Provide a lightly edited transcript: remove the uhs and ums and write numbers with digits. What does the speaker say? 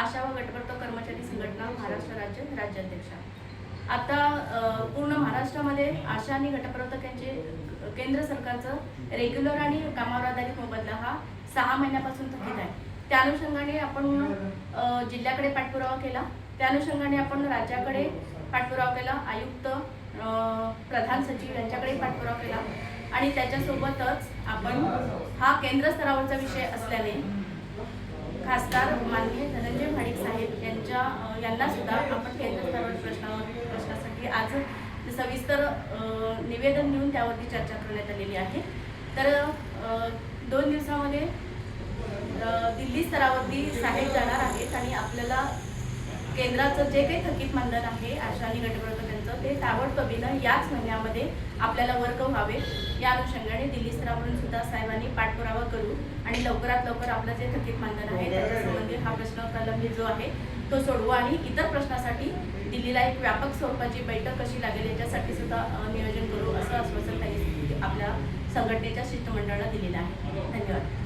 आशा व गटवर्तक कर्मचारी संघटना महाराष्ट्र राज्य राज्याध्यक्षा। आता पूर्ण महाराष्ट्रामध्ये आशा आणि गटप्रवर्तक यांचे केंद्र सरकारचं रेग्युलर आणि कामावर आधारित मोबदला हा 6 महिन्यापासून थकीत आहे। त्या अनुषंगाने आपण जिल्ह्याकडे पाठपुरावा केला, त्या अनुषंगाने आपण राज्याकडे पाठपुरावा केला, आयुक्त प्रधान सचिव यांच्याकडे पाठपुरावा केला आणि त्याच्यासोबतच आपण हा केंद्र स्तरावरचा विषय असल्याने खासदार माननीय धनंजय भाडिक साहेब यांना सुद्धा आपण केंद्र स्तरावर प्रश्नासाठी आज सविस्तर निवेदन देऊन त्यावरती चर्चा करण्यात आलेली आहे। तर 2 दिवसामध्ये दिल्ली स्तरावरती साहेब जाणार आहेत आणि आपल्याला केंद्राचं जे काही थकीत मानधन आहे आशा आणि गटप्रवर्तकांचं ते ताबडतोबीनं याच महिन्यामध्ये आपल्याला वर्क व्हावे, या अनुषंगाने दिल्ली स्तरावरून सुद्धा साहेबांनी पाठपुरावा करू आणि लवकरात लवकर आपलं जे थकीत मानधन आहे त्याच्यासंबंधी हा प्रश्न प्रलंबित जो आहे तो सोडवू आणि इतर प्रश्नासाठी दिल्लीला एक व्यापक स्वरूपाची बैठक कशी लागेल याच्यासाठी सुद्धा नियोजन करू, असं आश्वासन त्यांनी आपल्या संघटनेच्या शिष्टमंडळाला दिलेलं आहे। धन्यवाद।